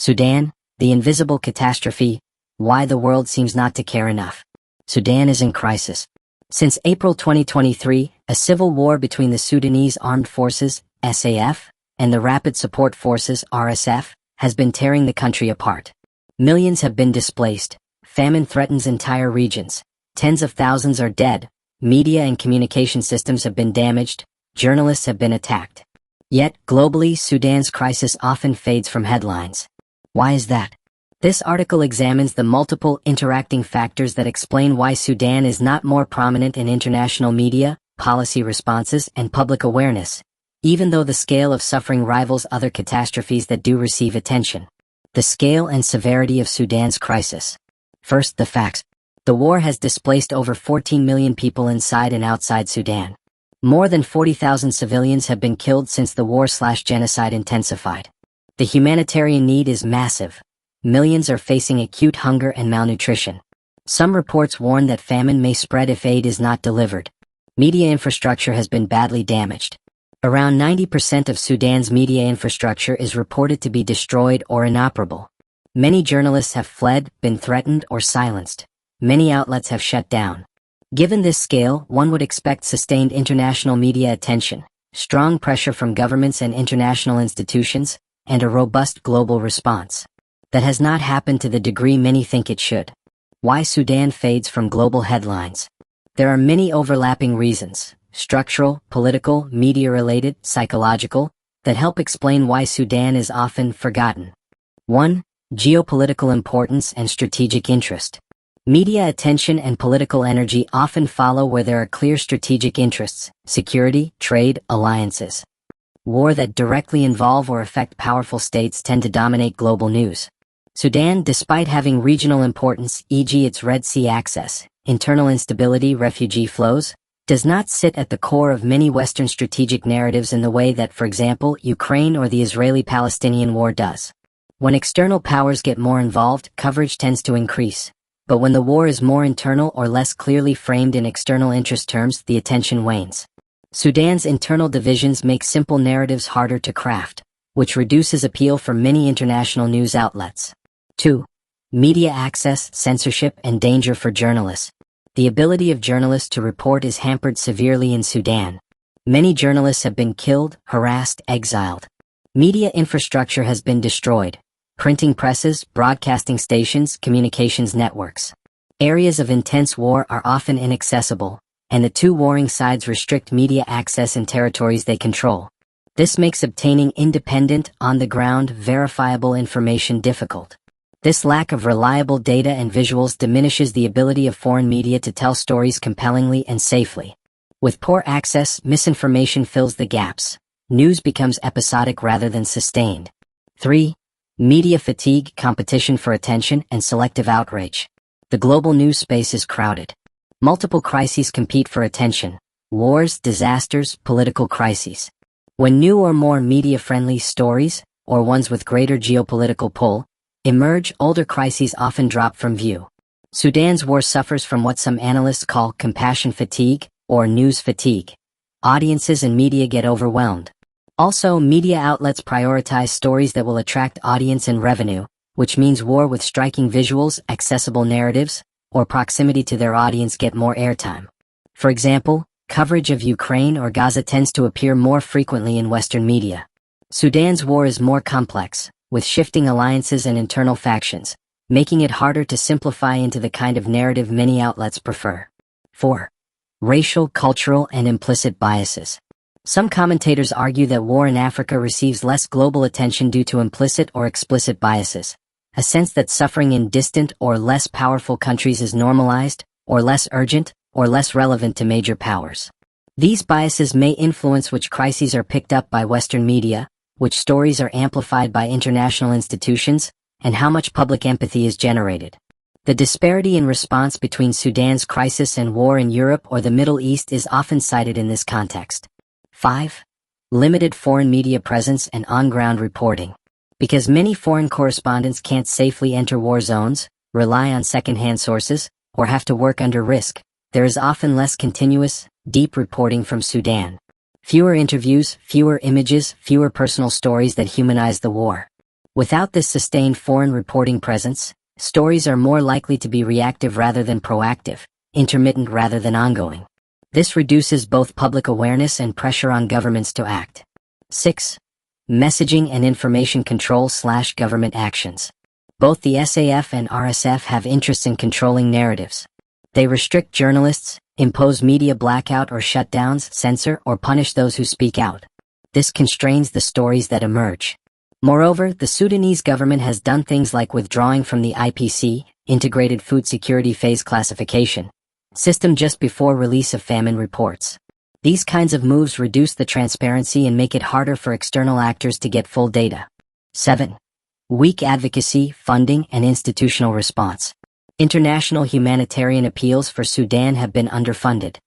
Sudan, the invisible catastrophe, why the world seems not to care enough. Sudan is in crisis. Since April 2023, a civil war between the Sudanese Armed Forces, SAF, and the Rapid Support Forces, RSF, has been tearing the country apart. Millions have been displaced, famine threatens entire regions, tens of thousands are dead, media and communication systems have been damaged, journalists have been attacked. Yet, globally, Sudan's crisis often fades from headlines. Why is that? This article examines the multiple interacting factors that explain why Sudan is not more prominent in international media, policy responses, and public awareness, even though the scale of suffering rivals other catastrophes that do receive attention. The scale and severity of Sudan's crisis. First, the facts. The war has displaced over 14 million people inside and outside Sudan. More than 40,000 civilians have been killed since the war/genocide intensified. The humanitarian need is massive. Millions are facing acute hunger and malnutrition. Some reports warn that famine may spread if aid is not delivered. Media infrastructure has been badly damaged. Around 90% of Sudan's media infrastructure is reported to be destroyed or inoperable. Many journalists have fled, been threatened, or silenced. Many outlets have shut down. Given this scale, one would expect sustained international media attention, strong pressure from governments and international institutions, and a robust global response. That has not happened to the degree many think it should. Why Sudan fades from global headlines? There are many overlapping reasons, structural, political, media-related, psychological, that help explain why Sudan is often forgotten. 1. Geopolitical importance and strategic interest. Media attention and political energy often follow where there are clear strategic interests, security, trade, alliances. War that directly involve or affect powerful states tend to dominate global news. Sudan, despite having regional importance, e.g. its Red Sea access, internal instability, refugee flows, does not sit at the core of many Western strategic narratives in the way that, for example, Ukraine or the Israeli-Palestinian war does. When external powers get more involved, coverage tends to increase. But when the war is more internal or less clearly framed in external interest terms, the attention wanes. Sudan's internal divisions make simple narratives harder to craft, which reduces appeal for many international news outlets. 2. Media access, censorship, and danger for journalists. The ability of journalists to report is hampered severely in Sudan. Many journalists have been killed, harassed, exiled. Media infrastructure has been destroyed. Printing presses, broadcasting stations, communications networks. Areas of intense war are often inaccessible, and the two warring sides restrict media access in territories they control. This makes obtaining independent, on-the-ground, verifiable information difficult. This lack of reliable data and visuals diminishes the ability of foreign media to tell stories compellingly and safely. With poor access, misinformation fills the gaps. News becomes episodic rather than sustained. 3. Media fatigue, competition for attention, and selective outrage. The global news space is crowded. Multiple crises compete for attention. Wars, disasters, political crises. When new or more media-friendly stories, or ones with greater geopolitical pull, emerge, older crises often drop from view. Sudan's war suffers from what some analysts call compassion fatigue, or news fatigue. Audiences and media get overwhelmed. Also, media outlets prioritize stories that will attract audience and revenue, which means war with striking visuals, accessible narratives, or proximity to their audience get more airtime. For example, coverage of Ukraine or Gaza tends to appear more frequently in Western media. Sudan's war is more complex, with shifting alliances and internal factions, making it harder to simplify into the kind of narrative many outlets prefer. 4. Racial, cultural, and implicit biases. Some commentators argue that war in Africa receives less global attention due to implicit or explicit biases. A sense that suffering in distant or less powerful countries is normalized, or less urgent, or less relevant to major powers. These biases may influence which crises are picked up by Western media, which stories are amplified by international institutions, and how much public empathy is generated. The disparity in response between Sudan's crisis and war in Europe or the Middle East is often cited in this context. 5. Limited foreign media presence and on-ground reporting. Because many foreign correspondents can't safely enter war zones, rely on second-hand sources, or have to work under risk, there is often less continuous, deep reporting from Sudan. Fewer interviews, fewer images, fewer personal stories that humanize the war. Without this sustained foreign reporting presence, stories are more likely to be reactive rather than proactive, intermittent rather than ongoing. This reduces both public awareness and pressure on governments to act. 6. Messaging and information control/government actions. Both the SAF and RSF have interests in controlling narratives. They restrict journalists, impose media blackout or shutdowns, censor or punish those who speak out. This constrains the stories that emerge. Moreover, the Sudanese government has done things like withdrawing from the IPC, Integrated Food Security Phase Classification, system just before release of famine reports. These kinds of moves reduce the transparency and make it harder for external actors to get full data. 7. Weak advocacy, funding, and institutional response. International humanitarian appeals for Sudan have been underfunded.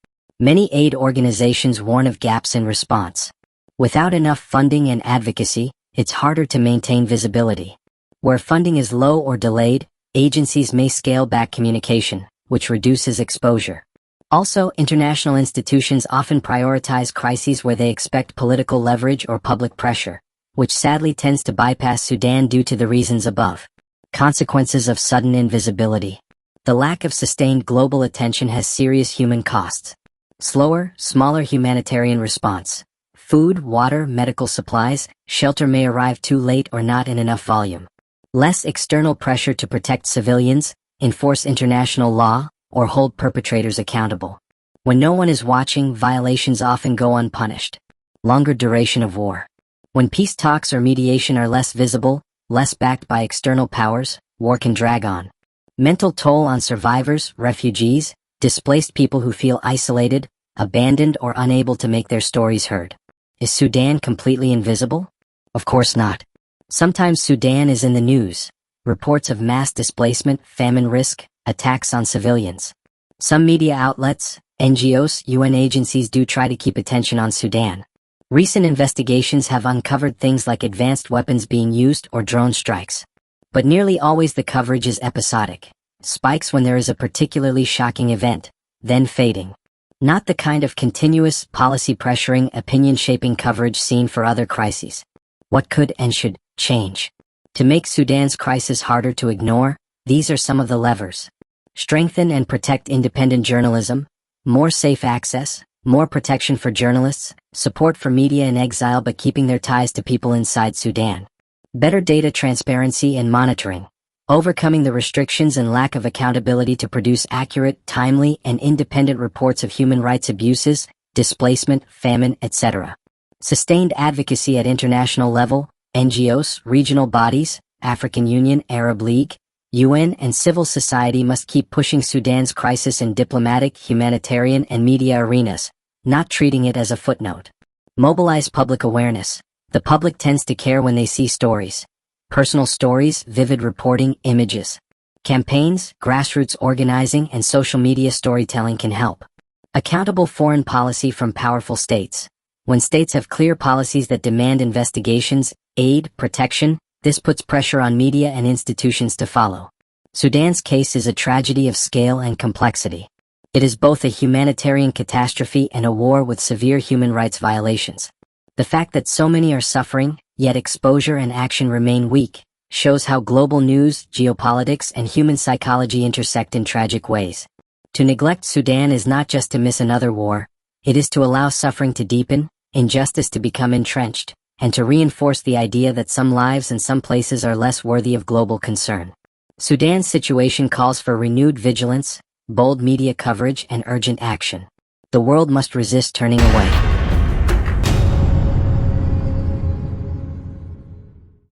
Many aid organizations warn of gaps in response. Without enough funding and advocacy, it's harder to maintain visibility. Where funding is low or delayed, agencies may scale back communication, which reduces exposure. Also, international institutions often prioritize crises where they expect political leverage or public pressure, which sadly tends to bypass Sudan due to the reasons above. Consequences of sudden invisibility. The lack of sustained global attention has serious human costs. Slower, smaller humanitarian response. Food, water, medical supplies, shelter may arrive too late or not in enough volume. Less external pressure to protect civilians, enforce international law, or hold perpetrators accountable. When no one is watching, violations often go unpunished. Longer duration of war. When peace talks or mediation are less visible, less backed by external powers, war can drag on. Mental toll on survivors, refugees, displaced people who feel isolated, abandoned or unable to make their stories heard. Is Sudan completely invisible? Of course not. Sometimes Sudan is in the news. Reports of mass displacement, famine risk, attacks on civilians. Some media outlets, NGOs, UN agencies do try to keep attention on Sudan. Recent investigations have uncovered things like advanced weapons being used or drone strikes. But nearly always the coverage is episodic. Spikes when there is a particularly shocking event, then fading. Not the kind of continuous, policy-pressuring, opinion-shaping coverage seen for other crises. What could and should change? To make Sudan's crisis harder to ignore, these are some of the levers. Strengthen and protect independent journalism, more safe access, more protection for journalists, support for media in exile but keeping their ties to people inside Sudan. Better data transparency and monitoring, overcoming the restrictions and lack of accountability to produce accurate, timely, and independent reports of human rights abuses, displacement, famine, etc. Sustained advocacy at international level, NGOs, regional bodies, African Union, Arab League, UN, and civil society must keep pushing Sudan's crisis in diplomatic, humanitarian, and media arenas, not treating it as a footnote. Mobilize public awareness. The public tends to care when they see stories. Personal stories, vivid reporting, images. Campaigns, grassroots organizing, and social media storytelling can help. Accountable foreign policy from powerful states. When states have clear policies that demand investigations, aid, protection, this puts pressure on media and institutions to follow. Sudan's case is a tragedy of scale and complexity. It is both a humanitarian catastrophe and a war with severe human rights violations. The fact that so many are suffering, yet exposure and action remain weak, shows how global news, geopolitics, and human psychology intersect in tragic ways. To neglect Sudan is not just to miss another war, it is to allow suffering to deepen, injustice to become entrenched, and to reinforce the idea that some lives and some places are less worthy of global concern. Sudan's situation calls for renewed vigilance, bold media coverage, and urgent action. The world must resist turning away.